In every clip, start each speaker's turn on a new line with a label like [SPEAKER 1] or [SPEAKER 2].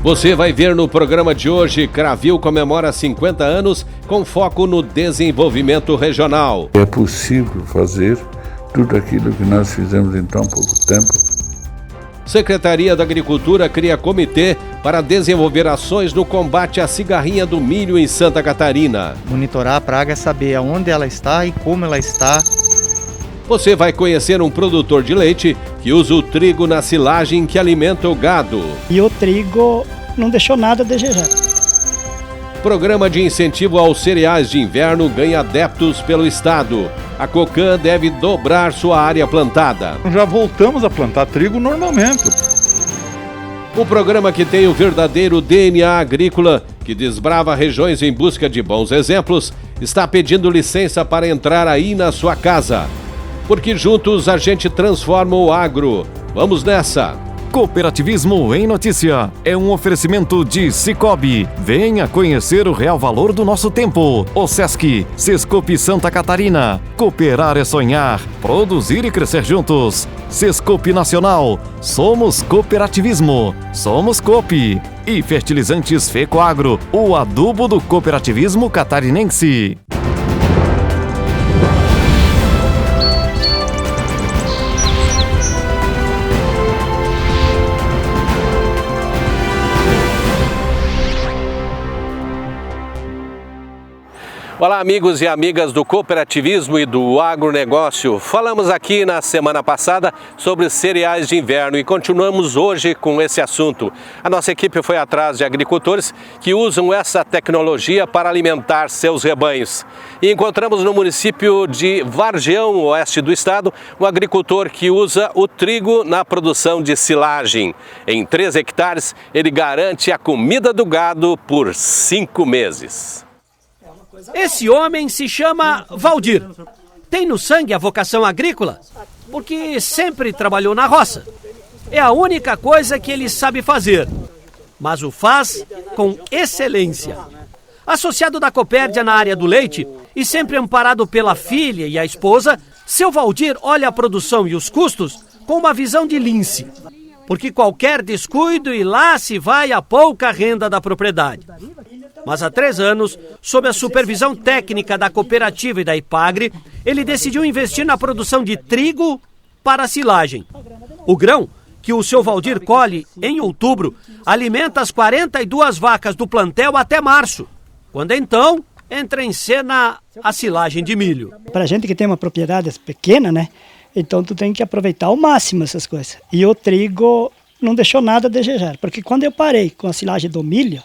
[SPEAKER 1] Você vai ver no programa de hoje, Cravil comemora 50 anos com foco no desenvolvimento regional.
[SPEAKER 2] É possível fazer tudo aquilo que nós fizemos em tão pouco tempo.
[SPEAKER 1] Secretaria da Agricultura cria comitê para desenvolver ações no combate à cigarrinha do milho em Santa Catarina.
[SPEAKER 3] Monitorar a praga é saber aonde ela está e como ela está.
[SPEAKER 1] Você vai conhecer um produtor de leite que usa o trigo na silagem que alimenta o gado.
[SPEAKER 4] E o trigo não deixou nada a desejar.
[SPEAKER 1] Programa de incentivo aos cereais de inverno ganha adeptos pelo estado. A Cocan deve dobrar sua área plantada.
[SPEAKER 5] Já voltamos a plantar trigo normalmente.
[SPEAKER 1] O programa que tem o verdadeiro DNA agrícola, que desbrava regiões em busca de bons exemplos, está pedindo licença para entrar aí na sua casa. Porque juntos a gente transforma o agro. Vamos nessa!
[SPEAKER 6] Cooperativismo em Notícia é um oferecimento de Cicobi. Venha conhecer o real valor do nosso tempo. O Sesc, Sescope Santa Catarina. Cooperar é sonhar, produzir e crescer juntos. Sescope Nacional. Somos cooperativismo. Somos Coop. E Fertilizantes Fecoagro, o adubo do cooperativismo catarinense.
[SPEAKER 1] Olá, amigos e amigas do cooperativismo e do agronegócio. Falamos aqui na semana passada sobre cereais de inverno e continuamos hoje com esse assunto. A nossa equipe foi atrás de agricultores que usam essa tecnologia para alimentar seus rebanhos. E encontramos no município de Vargião, oeste do estado, um agricultor que usa o trigo na produção de silagem. Em 3 hectares, ele garante a comida do gado por 5 meses.
[SPEAKER 7] Esse homem se chama Valdir. Tem no sangue a vocação agrícola, porque sempre trabalhou na roça. É a única coisa que ele sabe fazer, mas o faz com excelência. Associado da Copérdia na área do leite e sempre amparado pela filha e a esposa, seu Valdir olha a produção e os custos com uma visão de lince, porque qualquer descuido e lá se vai a pouca renda da propriedade. Mas há 3 anos, sob a supervisão técnica da cooperativa e da Ipagre, ele decidiu investir na produção de trigo para silagem. O grão, que o seu Valdir colhe em outubro, alimenta as 42 vacas do plantel até março, quando então entra em cena a silagem de milho.
[SPEAKER 4] Para gente que tem uma propriedade pequena, né? Então tu tem que aproveitar ao máximo essas coisas. E o trigo não deixou nada a desejar, porque quando eu parei com a silagem do milho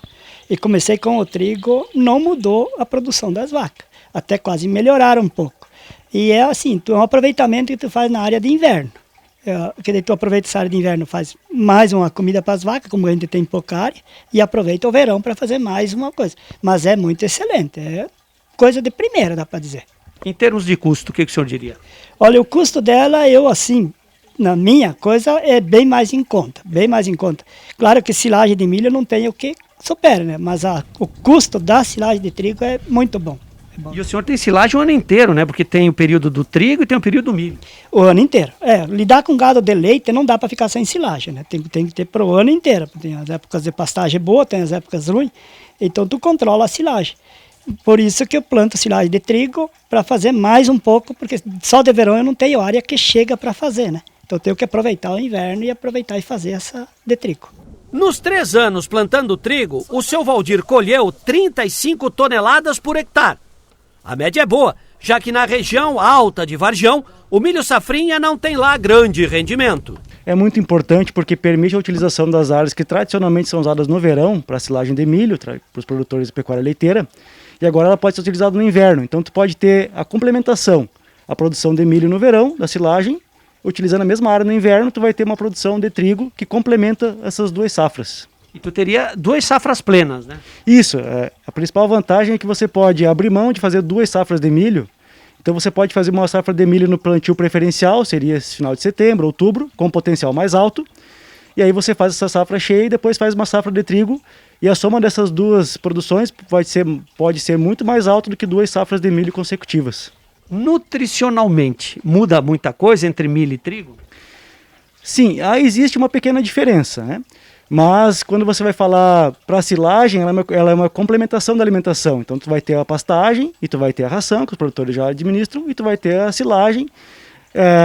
[SPEAKER 4] e comecei com o trigo, não mudou a produção das vacas. Até quase melhoraram um pouco. E é assim, é um aproveitamento que tu faz na área de inverno. Que daí tu aproveita essa área de inverno, faz mais uma comida para as vacas, como a gente tem pouca área, e aproveita o verão para fazer mais uma coisa. Mas é muito excelente, é coisa de primeira, dá para dizer.
[SPEAKER 7] Em termos de custo, o que o senhor diria?
[SPEAKER 4] Olha, o custo dela, eu assim, na minha coisa, é bem mais em conta, bem mais em conta. Claro que silagem de milho não tem o que supera, né? Mas o custo da silagem de trigo é muito bom.
[SPEAKER 7] E o senhor tem silagem o ano inteiro, né? Porque tem o período do trigo e tem o período do milho.
[SPEAKER 4] O ano inteiro. Lidar com gado de leite não dá para ficar sem silagem, né? Tem que ter pro ano inteiro. Tem as épocas de pastagem boa, tem as épocas ruins. Então tu controla a silagem. Por isso que eu planto silagem de trigo para fazer mais um pouco, porque só de verão eu não tenho área que chega para fazer, né? Então eu tenho que aproveitar o inverno e aproveitar e fazer essa de trigo.
[SPEAKER 7] Nos 3 anos plantando trigo, o seu Valdir colheu 35 toneladas por hectare. A média é boa, já que na região alta de Vargião, o milho safrinha não tem lá grande rendimento.
[SPEAKER 3] É muito importante porque permite a utilização das áreas que tradicionalmente são usadas no verão para silagem de milho, para os produtores de pecuária leiteira, e agora ela pode ser utilizada no inverno. Então tu pode ter a complementação, a produção de milho no verão, da silagem, utilizando a mesma área no inverno, tu vai ter uma produção de trigo que complementa essas 2 safras.
[SPEAKER 7] E tu teria 2 safras plenas, né?
[SPEAKER 3] Isso, a principal vantagem é que você pode abrir mão de fazer 2 safras de milho. Então você pode fazer uma safra de milho no plantio preferencial, seria esse final de setembro, outubro, com potencial mais alto. E aí você faz essa safra cheia e depois faz uma safra de trigo. E a soma dessas 2 produções pode ser muito mais alta do que 2 safras de milho consecutivas.
[SPEAKER 7] Nutricionalmente, muda muita coisa entre milho e trigo?
[SPEAKER 3] Sim, existe uma pequena diferença, né? Mas quando você vai falar para silagem, ela é uma complementação da alimentação. Então tu vai ter a pastagem e tu vai ter a ração, que os produtores já administram, e tu vai ter a silagem.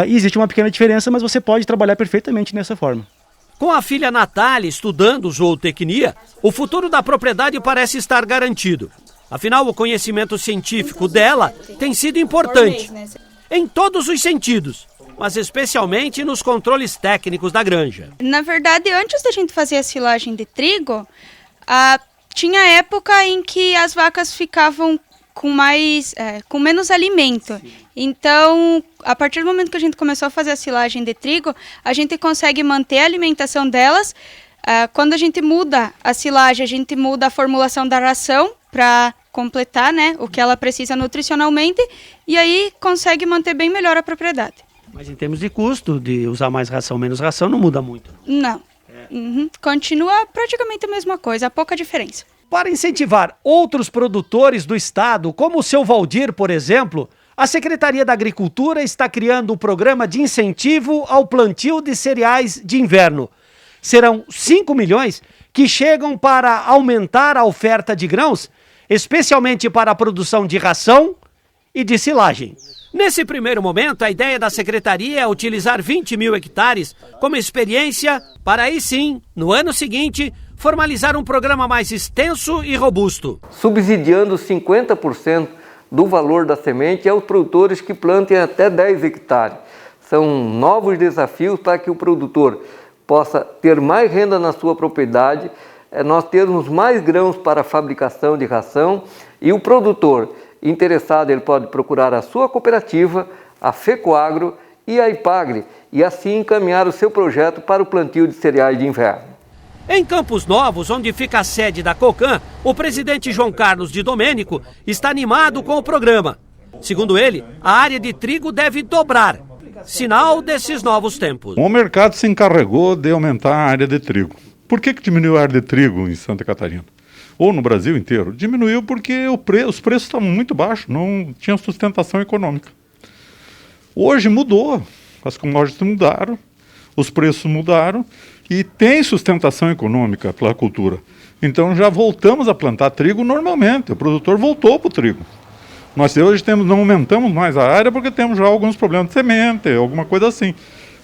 [SPEAKER 3] Existe uma pequena diferença, mas você pode trabalhar perfeitamente nessa forma.
[SPEAKER 7] Com a filha Natália estudando zootecnia, o futuro da propriedade parece estar garantido. Afinal, o conhecimento científico dela tem sido importante, em todos os sentidos, mas especialmente nos controles técnicos da granja.
[SPEAKER 8] Na verdade, antes da gente fazer a silagem de trigo, tinha época em que as vacas ficavam com menos alimento. Sim. Então, a partir do momento que a gente começou a fazer a silagem de trigo, a gente consegue manter a alimentação delas. Quando a gente muda a silagem, a gente muda a formulação da ração para completar, né, o que ela precisa nutricionalmente, e aí consegue manter bem melhor a propriedade.
[SPEAKER 7] Mas em termos de custo, de usar mais ração, menos ração, não muda muito?
[SPEAKER 8] Não. Continua praticamente a mesma coisa, há pouca diferença.
[SPEAKER 7] Para incentivar outros produtores do estado, como o seu Valdir, por exemplo, a Secretaria da Agricultura está criando um programa de incentivo ao plantio de cereais de inverno. Serão 5 milhões que chegam para aumentar a oferta de grãos, especialmente para a produção de ração e de silagem. Nesse primeiro momento, a ideia da Secretaria é utilizar 20 mil hectares como experiência para aí sim, no ano seguinte, formalizar um programa mais extenso e robusto.
[SPEAKER 9] Subsidiando 50% do valor da semente aos produtores que plantem até 10 hectares. São novos desafios para que o produtor possa ter mais renda na sua propriedade, nós termos mais grãos para a fabricação de ração, e o produtor interessado ele pode procurar a sua cooperativa, a FECOAGRO e a IPAGRE, e assim encaminhar o seu projeto para o plantio de cereais de inverno.
[SPEAKER 7] Em Campos Novos, onde fica a sede da Cocan, o presidente João Carlos de Domênico está animado com o programa. Segundo ele, a área de trigo deve dobrar, sinal desses novos tempos.
[SPEAKER 5] O mercado se encarregou de aumentar a área de trigo. Por que diminuiu a área de trigo em Santa Catarina? Ou no Brasil inteiro? Diminuiu porque os preços estavam muito baixos, não tinha sustentação econômica. Hoje mudou, as commodities mudaram, os preços mudaram e tem sustentação econômica pela cultura. Então já voltamos a plantar trigo normalmente, o produtor voltou para o trigo. Nós hoje não aumentamos mais a área porque temos já alguns problemas de semente, alguma coisa assim.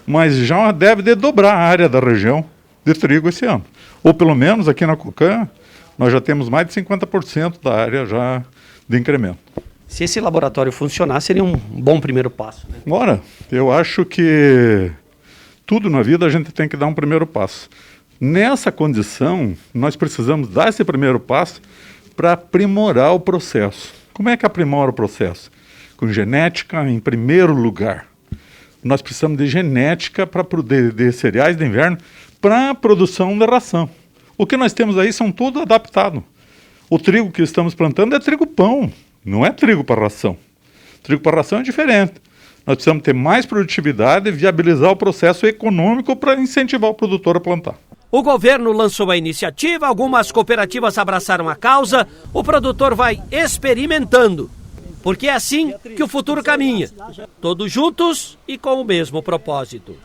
[SPEAKER 5] Mas já deve de dobrar a área da região de trigo esse ano. Ou pelo menos aqui na Cocan, nós já temos mais de 50% da área já de incremento.
[SPEAKER 7] Se esse laboratório funcionar, seria um bom primeiro passo, né?
[SPEAKER 5] Ora, eu acho que tudo na vida a gente tem que dar um primeiro passo. Nessa condição, nós precisamos dar esse primeiro passo para aprimorar o processo. Como é que aprimora o processo? Com genética em primeiro lugar. Nós precisamos de genética de cereais de inverno para a produção da ração. O que nós temos aí são tudo adaptado. O trigo que estamos plantando é trigo pão, não é trigo para ração. Trigo para ração é diferente. Nós precisamos ter mais produtividade e viabilizar o processo econômico para incentivar o produtor a plantar.
[SPEAKER 7] O governo lançou a iniciativa, algumas cooperativas abraçaram a causa, o produtor vai experimentando, porque é assim que o futuro caminha, todos juntos e com o mesmo propósito.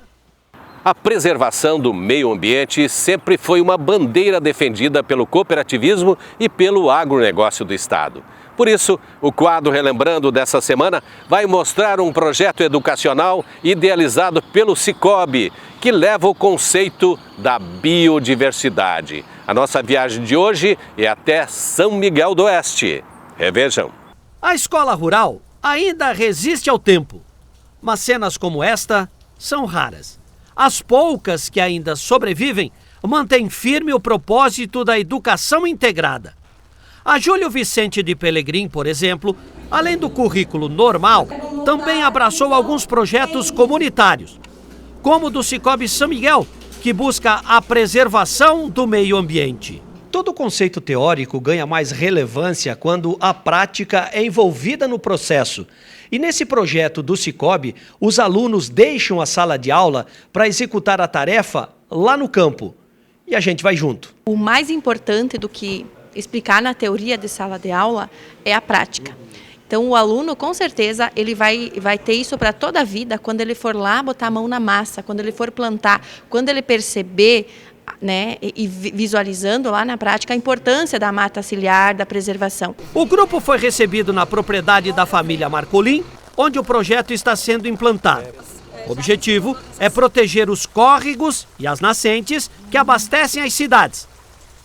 [SPEAKER 1] A preservação do meio ambiente sempre foi uma bandeira defendida pelo cooperativismo e pelo agronegócio do estado. Por isso, o quadro Relembrando dessa semana vai mostrar um projeto educacional idealizado pelo Cicobi, que leva o conceito da biodiversidade. A nossa viagem de hoje é até São Miguel do Oeste. Revejam.
[SPEAKER 7] A escola rural ainda resiste ao tempo, mas cenas como esta são raras. As poucas que ainda sobrevivem mantêm firme o propósito da educação integrada. A Júlio Vicente de Pelegrim, por exemplo, além do currículo normal, também abraçou alguns projetos comunitários, como o do Cicobi São Miguel, que busca a preservação do meio ambiente. Todo conceito teórico ganha mais relevância quando a prática é envolvida no processo. E nesse projeto do Cicobi, os alunos deixam a sala de aula para executar a tarefa lá no campo. E a gente vai junto.
[SPEAKER 10] O mais importante do que explicar na teoria de sala de aula é a prática. Então o aluno, com certeza, ele vai ter isso para toda a vida, quando ele for lá botar a mão na massa, quando ele for plantar, quando ele perceber né, e visualizando lá na prática a importância da mata ciliar, da preservação.
[SPEAKER 7] O grupo foi recebido na propriedade da família Marcolin, onde o projeto está sendo implantado. O objetivo é proteger os córregos e as nascentes que abastecem as cidades.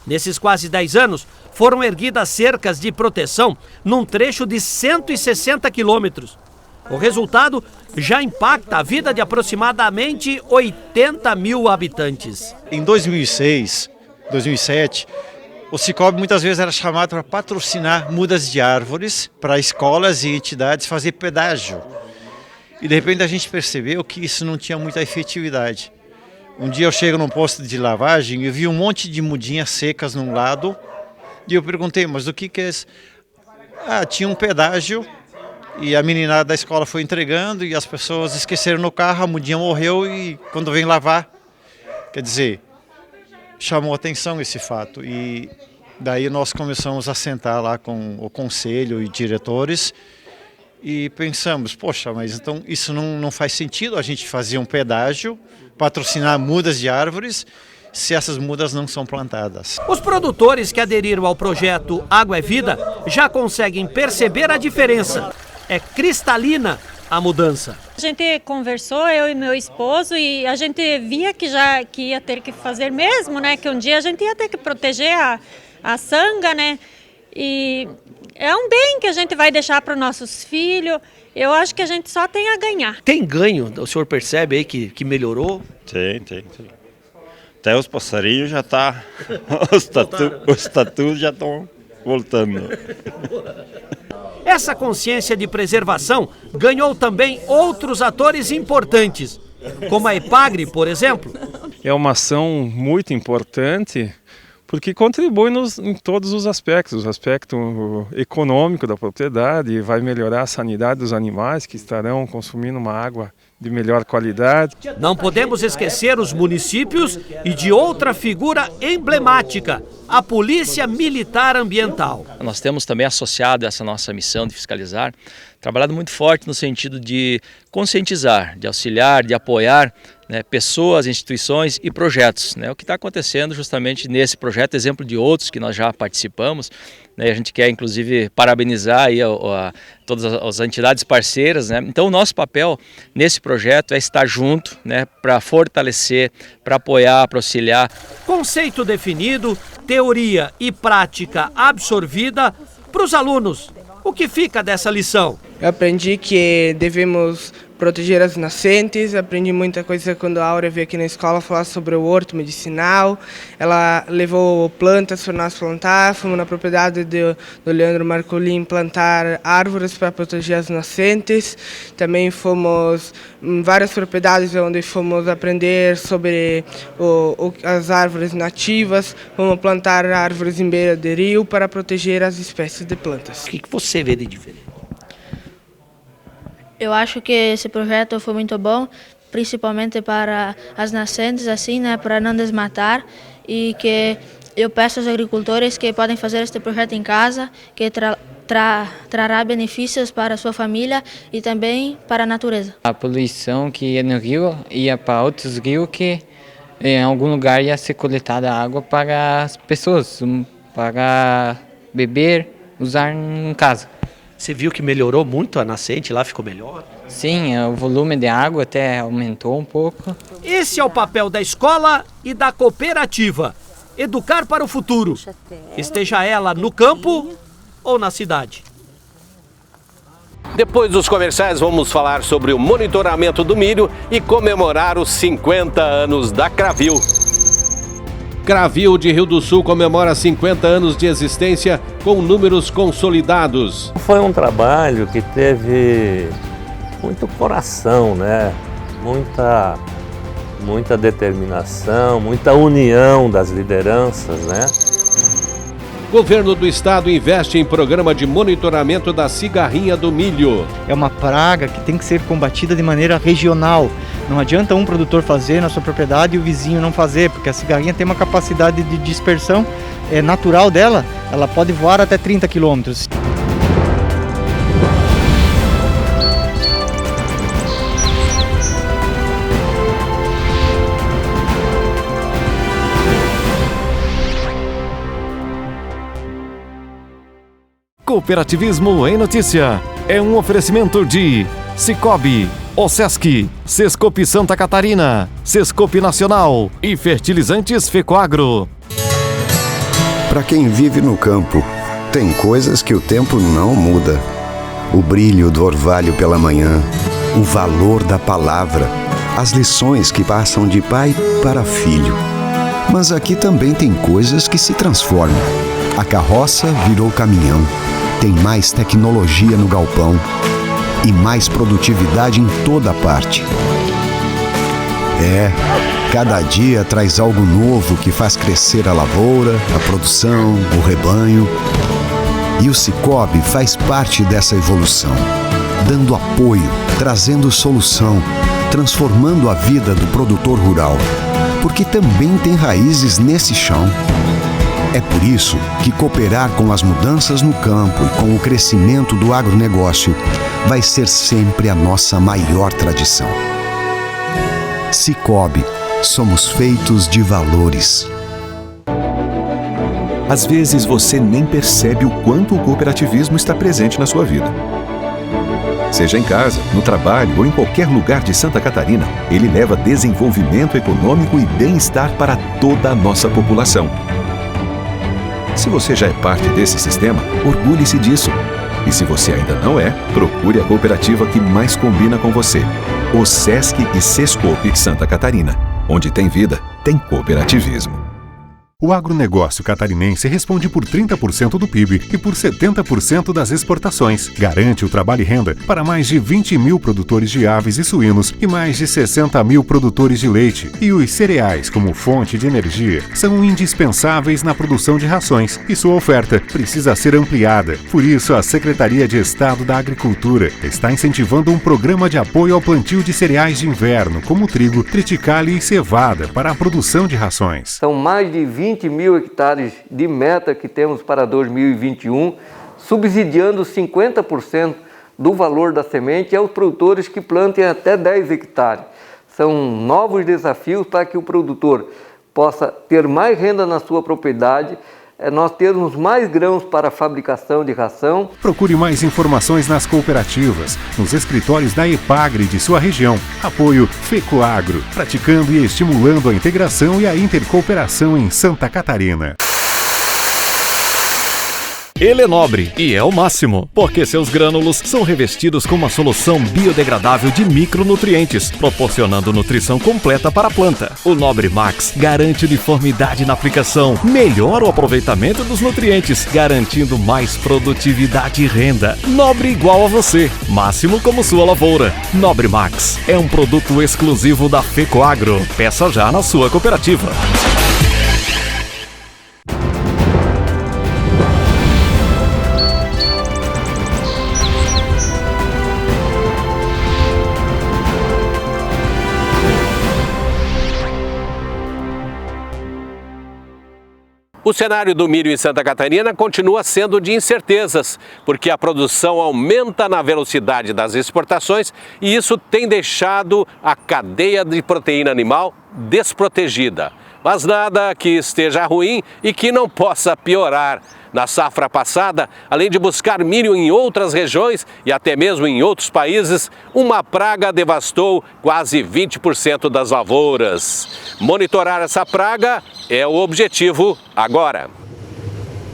[SPEAKER 7] Nesses quase 10 anos, foram erguidas cercas de proteção num trecho de 160 quilômetros. O resultado já impacta a vida de aproximadamente 80 mil habitantes.
[SPEAKER 11] Em 2006, 2007, o Cicobi muitas vezes era chamado para patrocinar mudas de árvores para escolas e entidades fazer pedágio. E de repente a gente percebeu que isso não tinha muita efetividade. Um dia eu chego num posto de lavagem e vi um monte de mudinhas secas num lado. E eu perguntei, mas o que é isso? Tinha um pedágio e a meninada da escola foi entregando e as pessoas esqueceram no carro, a mudinha morreu e quando vem lavar, quer dizer, chamou atenção esse fato. E daí nós começamos a sentar lá com o conselho e diretores e pensamos, poxa, mas então isso não faz sentido a gente fazer um pedágio, patrocinar mudas de árvores, se essas mudas não são plantadas.
[SPEAKER 7] Os produtores que aderiram ao projeto Água é Vida já conseguem perceber a diferença. É cristalina a mudança.
[SPEAKER 12] A gente conversou, eu e meu esposo, e a gente via que ia ter que fazer mesmo, né? Que um dia a gente ia ter que proteger a sanga, né? E é um bem que a gente vai deixar para os nossos filhos. Eu acho que a gente só tem a ganhar.
[SPEAKER 7] Tem ganho? O senhor percebe aí que melhorou?
[SPEAKER 13] Tem. Até os passarinhos já tá, os tatus já estão voltando.
[SPEAKER 7] Essa consciência de preservação ganhou também outros atores importantes, como a Epagre, por exemplo.
[SPEAKER 14] É uma ação muito importante porque contribui em todos os aspectos. O aspecto econômico da propriedade, vai melhorar a sanidade dos animais que estarão consumindo uma água de melhor qualidade.
[SPEAKER 7] Não podemos esquecer os municípios e de outra figura emblemática, a Polícia Militar Ambiental.
[SPEAKER 15] Nós temos também associado a essa nossa missão de fiscalizar, trabalhado muito forte no sentido de conscientizar, de auxiliar, de apoiar, né, pessoas, instituições e projetos. Né, o que está acontecendo justamente nesse projeto, exemplo de outros que nós já participamos, né, a gente quer inclusive parabenizar aí todas as entidades parceiras. Né, então o nosso papel nesse projeto é estar junto, né, para fortalecer, para apoiar, para auxiliar.
[SPEAKER 7] Conceito definido, teoria e prática absorvida para os alunos. O que fica dessa lição?
[SPEAKER 16] Eu aprendi que devemos proteger as nascentes, aprendi muita coisa quando a Áurea veio aqui na escola falar sobre o horto medicinal. Ela levou plantas para nós plantar, fomos na propriedade do Leandro Marcolin plantar árvores para proteger as nascentes. Também fomos em várias propriedades onde fomos aprender sobre as árvores nativas, fomos plantar árvores em beira de rio para proteger as espécies de plantas.
[SPEAKER 7] O que você vê de diferente?
[SPEAKER 17] Eu acho que esse projeto foi muito bom, principalmente para as nascentes, assim, né, para não desmatar, e que eu peço aos agricultores que podem fazer este projeto em casa, que trará benefícios para a sua família e também para a natureza.
[SPEAKER 18] A poluição que ia no rio ia para outros rios que em algum lugar ia ser coletada água para as pessoas, para beber, usar em casa.
[SPEAKER 7] Você viu que melhorou muito a nascente lá, ficou melhor?
[SPEAKER 18] Sim, o volume de água até aumentou um pouco.
[SPEAKER 7] Esse é o papel da escola e da cooperativa. Educar para o futuro. Esteja ela no campo ou na cidade. Depois dos comerciais, vamos falar sobre o monitoramento do milho e comemorar os 50 anos da Cravil. Cravil de Rio do Sul comemora 50 anos de existência com números consolidados.
[SPEAKER 19] Foi um trabalho que teve muito coração, né? Muita determinação, muita união das lideranças, né?
[SPEAKER 1] Governo do Estado investe em programa de monitoramento da cigarrinha do milho.
[SPEAKER 20] É uma praga que tem que ser combatida de maneira regional. Não adianta um produtor fazer na sua propriedade e o vizinho não fazer, porque a cigarrinha tem uma capacidade de dispersão natural dela, ela pode voar até 30 quilômetros.
[SPEAKER 6] Cooperativismo em Notícia é um oferecimento de Cicobi, OSESC, Sescope Santa Catarina, Sescope Nacional e Fertilizantes Fecoagro.
[SPEAKER 21] Para quem vive no campo, tem coisas que o tempo não muda. O brilho do orvalho pela manhã, o valor da palavra, as lições que passam de pai para filho. Mas aqui também tem coisas que se transformam. A carroça virou caminhão, tem mais tecnologia no galpão e mais produtividade em toda parte. Cada dia traz algo novo que faz crescer a lavoura, a produção, o rebanho. E o Cicobi faz parte dessa evolução, dando apoio, trazendo solução, transformando a vida do produtor rural, porque também tem raízes nesse chão. É por isso que cooperar com as mudanças no campo e com o crescimento do agronegócio vai ser sempre a nossa maior tradição. Cicobi, somos feitos de valores.
[SPEAKER 22] Às vezes você nem percebe o quanto o cooperativismo está presente na sua vida. Seja em casa, no trabalho ou em qualquer lugar de Santa Catarina, ele leva desenvolvimento econômico e bem-estar para toda a nossa população. Se você já é parte desse sistema, orgulhe-se disso. E se você ainda não é, procure a cooperativa que mais combina com você. OSESC e Sescope Santa Catarina. Onde tem vida, tem cooperativismo.
[SPEAKER 23] O agronegócio catarinense responde por 30% do PIB e por 70% das exportações. Garante o trabalho e renda para mais de 20 mil produtores de aves e suínos e mais de 60 mil produtores de leite. E os cereais, como fonte de energia, são indispensáveis na produção de rações e sua oferta precisa ser ampliada. Por isso, a Secretaria de Estado da Agricultura está incentivando um programa de apoio ao plantio de cereais de inverno, como trigo, triticale e cevada, para a produção de rações.
[SPEAKER 9] São mais de 20 mil hectares de meta que temos para 2021, subsidiando 50% do valor da semente aos produtores que plantem até 10 hectares. São novos desafios para que o produtor possa ter mais renda na sua propriedade, nós termos mais grãos para a fabricação de ração.
[SPEAKER 23] Procure mais informações nas cooperativas, nos escritórios da EPAGRE de sua região. Apoio Fecoagro, praticando e estimulando a integração e a intercooperação em Santa Catarina.
[SPEAKER 6] Ele é nobre e é o máximo, porque seus grânulos são revestidos com uma solução biodegradável de micronutrientes, proporcionando nutrição completa para a planta. O Nobre Max garante uniformidade na aplicação, melhora o aproveitamento dos nutrientes, garantindo mais produtividade e renda. Nobre igual a você, máximo como sua lavoura. Nobre Max é um produto exclusivo da Fecoagro. Peça já na sua cooperativa.
[SPEAKER 1] O cenário do milho em Santa Catarina continua sendo de incertezas, porque a produção aumenta na velocidade das exportações e isso tem deixado a cadeia de proteína animal desprotegida. Mas nada que esteja ruim e que não possa piorar. Na safra passada, além de buscar milho em outras regiões e até mesmo em outros países, uma praga devastou quase 20% das lavouras. Monitorar essa praga é o objetivo agora.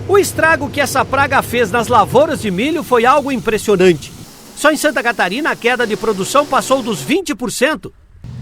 [SPEAKER 7] O estrago que essa praga fez nas lavouras de milho foi algo impressionante. Só em Santa Catarina a queda de produção passou dos 20%.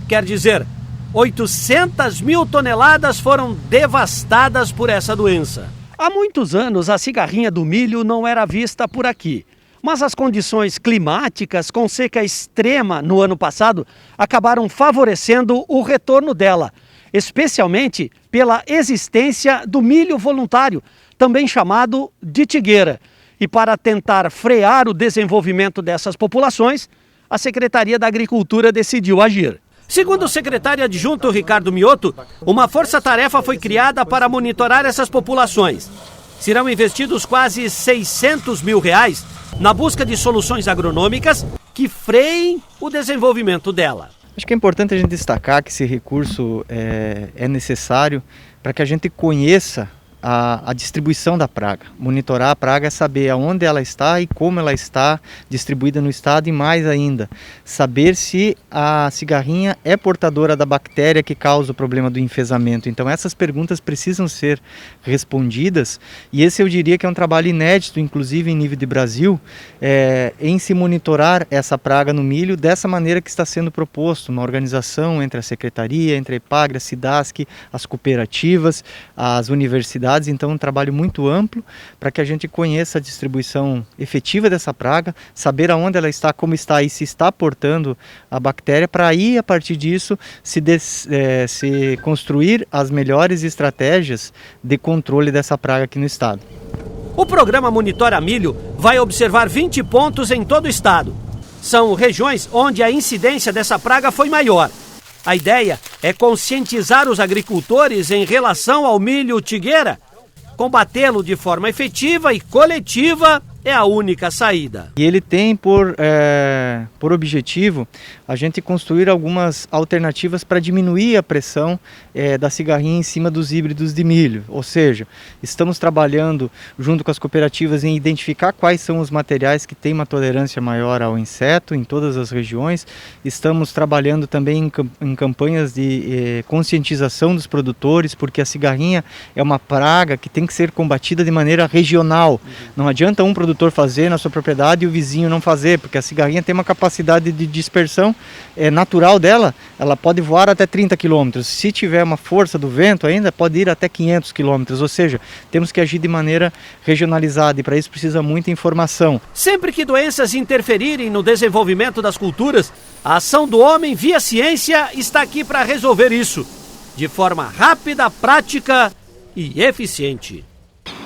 [SPEAKER 7] Quer dizer, 800 mil toneladas foram devastadas por essa doença. Há muitos anos a cigarrinha do milho não era vista por aqui. Mas as condições climáticas com seca extrema no ano passado acabaram favorecendo o retorno dela, especialmente pela existência do milho voluntário, também chamado de tigueira. E para tentar frear o desenvolvimento dessas populações, a Secretaria da Agricultura decidiu agir. Segundo o secretário adjunto Ricardo Mioto, uma força-tarefa foi criada para monitorar essas populações. Serão investidos quase R$600 mil na busca de soluções agronômicas que freiem o desenvolvimento dela.
[SPEAKER 20] Acho que é importante a gente destacar que esse recurso é necessário para que a gente conheça a distribuição da praga. Monitorar a praga é saber aonde ela está e como ela está distribuída no estado, e mais ainda, saber se a cigarrinha é portadora da bactéria que causa o problema do enfesamento. Então essas perguntas precisam ser respondidas, e esse eu diria que é um trabalho inédito, inclusive em nível de Brasil, em se monitorar essa praga no milho dessa maneira que está sendo proposto, uma organização entre a Secretaria, entre a EPAGRE, a SIDASC, as cooperativas, as universidades. Então um trabalho muito amplo para que a gente conheça a distribuição efetiva dessa praga, saber aonde ela está, como está e se está portando a bactéria, para aí a partir disso se construir as melhores estratégias de controle dessa praga aqui no estado.
[SPEAKER 7] O programa Monitora Milho vai observar 20 pontos em todo o estado. São regiões onde a incidência dessa praga foi maior. A ideia é conscientizar os agricultores em relação ao milho tigueira. Combatê-lo de forma efetiva e coletiva é a única saída.
[SPEAKER 20] E ele tem por objetivo a gente construir algumas alternativas para diminuir a pressão da cigarrinha em cima dos híbridos de milho. Ou seja, estamos trabalhando junto com as cooperativas em identificar quais são os materiais que têm uma tolerância maior ao inseto em todas as regiões. Estamos trabalhando também em campanhas de conscientização dos produtores, porque a cigarrinha é uma praga que tem que ser combatida de maneira regional. Não adianta um produtor fazer na sua propriedade e o vizinho não fazer, porque a cigarrinha tem uma capacidade de dispersão natural dela, ela pode voar até 30 km. Se tiver uma força do vento ainda, pode ir até 500 km. Ou seja, temos que agir de maneira regionalizada, e para isso precisa muita informação.
[SPEAKER 7] Sempre que doenças interferirem no desenvolvimento das culturas, a ação do homem via ciência está aqui para resolver isso, de forma rápida, prática e eficiente.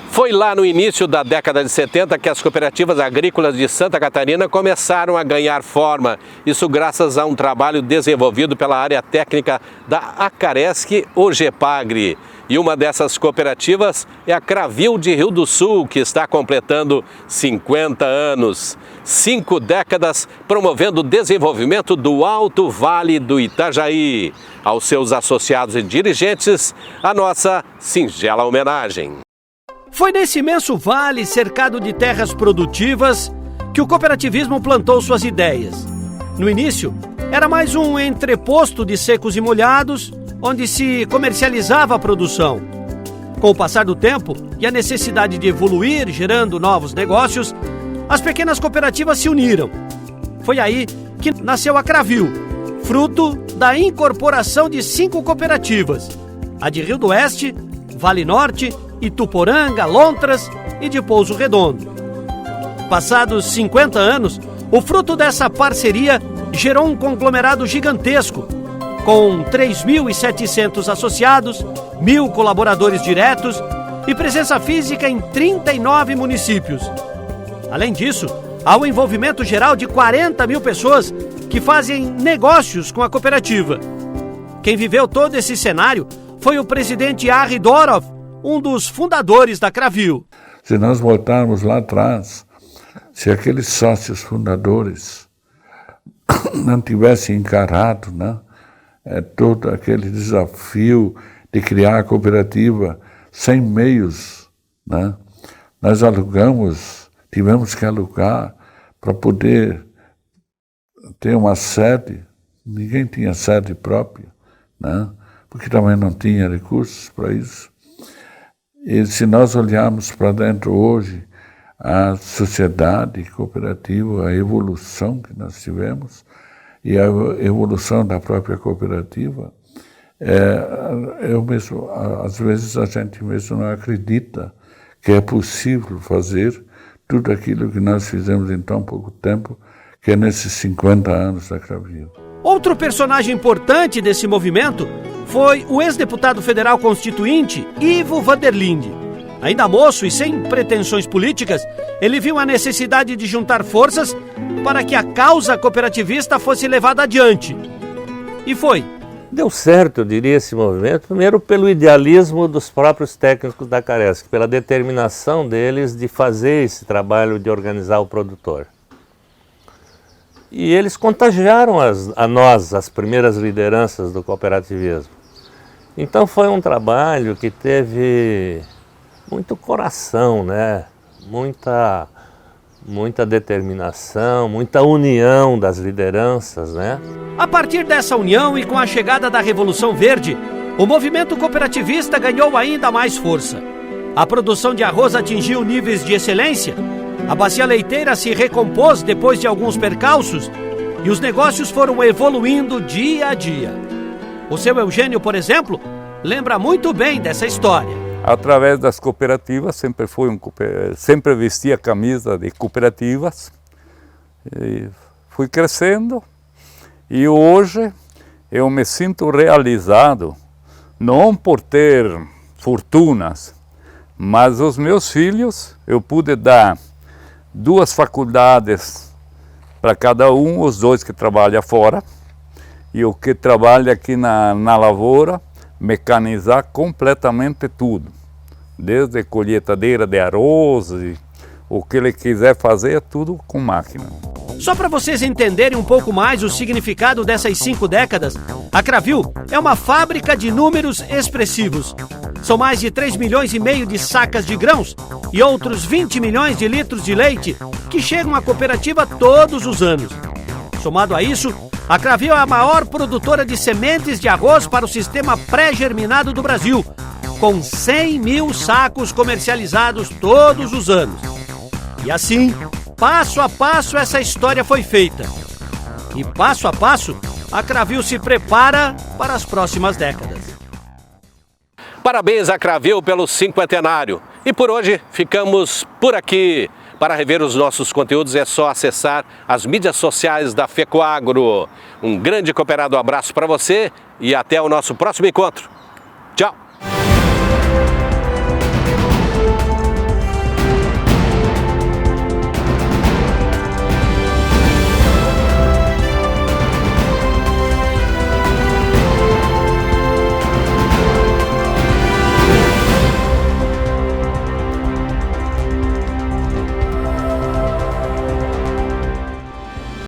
[SPEAKER 1] Foi lá no início da década de 70 que as cooperativas agrícolas de Santa Catarina começaram a ganhar forma. Isso graças a um trabalho desenvolvido pela área técnica da Acaresc, ou GEPAGRE. E uma dessas cooperativas é a Cravil de Rio do Sul, que está completando 50 anos. 5 décadas promovendo o desenvolvimento do Alto Vale do Itajaí. Aos seus associados e dirigentes, a nossa singela homenagem.
[SPEAKER 7] Foi nesse imenso vale cercado de terras produtivas que o cooperativismo plantou suas ideias. No início, era mais um entreposto de secos e molhados, onde se comercializava a produção. Com o passar do tempo e a necessidade de evoluir, gerando novos negócios, as pequenas cooperativas se uniram. Foi aí que nasceu a Cravil, fruto da incorporação de 5 cooperativas: a de Rio do Oeste, Vale Norte, Ituporanga, Lontras e de Pouso Redondo. Passados 50 anos, o fruto dessa parceria gerou um conglomerado gigantesco, com 3.700 associados, 1.000 colaboradores diretos e presença física em 39 municípios. Além disso, há o envolvimento geral de 40 mil pessoas que fazem negócios com a cooperativa. Quem viveu todo esse cenário foi o presidente Harry Dorov, um dos fundadores da Cravil.
[SPEAKER 2] Se nós voltarmos lá atrás, se aqueles sócios fundadores não tivessem encarado, né, todo aquele desafio de criar a cooperativa sem meios, né, nós tivemos que alugar para poder ter uma sede. Ninguém tinha sede própria, né, porque também não tinha recursos para isso. E se nós olharmos para dentro hoje, a sociedade cooperativa, a evolução que nós tivemos e a evolução da própria cooperativa, às vezes a gente mesmo não acredita que é possível fazer tudo aquilo que nós fizemos em tão pouco tempo, que é nesses 50 anos da Cravil.
[SPEAKER 7] Outro personagem importante desse movimento foi o ex-deputado federal constituinte Ivo Vanderlinde. Ainda moço e sem pretensões políticas, ele viu a necessidade de juntar forças para que a causa cooperativista fosse levada adiante. E foi.
[SPEAKER 19] Deu certo, eu diria, esse movimento, primeiro pelo idealismo dos próprios técnicos da Acaresc, pela determinação deles de fazer esse trabalho de organizar o produtor. E eles contagiaram a nós, as primeiras lideranças do cooperativismo. Então foi um trabalho que teve muito coração, né? Muita determinação, muita união das lideranças, né?
[SPEAKER 7] A partir dessa união e com a chegada da Revolução Verde, o movimento cooperativista ganhou ainda mais força. A produção de arroz atingiu níveis de excelência, a bacia leiteira se recompôs depois de alguns percalços e os negócios foram evoluindo dia a dia. O seu Eugênio, por exemplo, lembra muito bem dessa história.
[SPEAKER 3] Através das cooperativas, sempre vesti a camisa de cooperativas, e fui crescendo e hoje eu me sinto realizado, não por ter fortunas, mas os meus filhos, eu pude dar 2 faculdades para cada um, os 2 que trabalham fora e o que trabalha aqui na lavoura, mecanizar completamente tudo, desde colheitadeira de arroz, e o que ele quiser fazer, tudo com máquina.
[SPEAKER 7] Só para vocês entenderem um pouco mais o significado dessas 5 décadas, a Cravil é uma fábrica de números expressivos. São mais de 3,5 milhões de sacas de grãos e outros 20 milhões de litros de leite que chegam à cooperativa todos os anos. Somado a isso, a Cravil é a maior produtora de sementes de arroz para o sistema pré-germinado do Brasil, com 100 mil sacos comercializados todos os anos. E assim, passo a passo, essa história foi feita. E passo a passo, a Cravil se prepara para as próximas décadas.
[SPEAKER 1] Parabéns à Cravil pelo 50º. E por hoje ficamos por aqui. Para rever os nossos conteúdos é só acessar as mídias sociais da FECOAGRO. Um grande e cooperado abraço para você e até o nosso próximo encontro.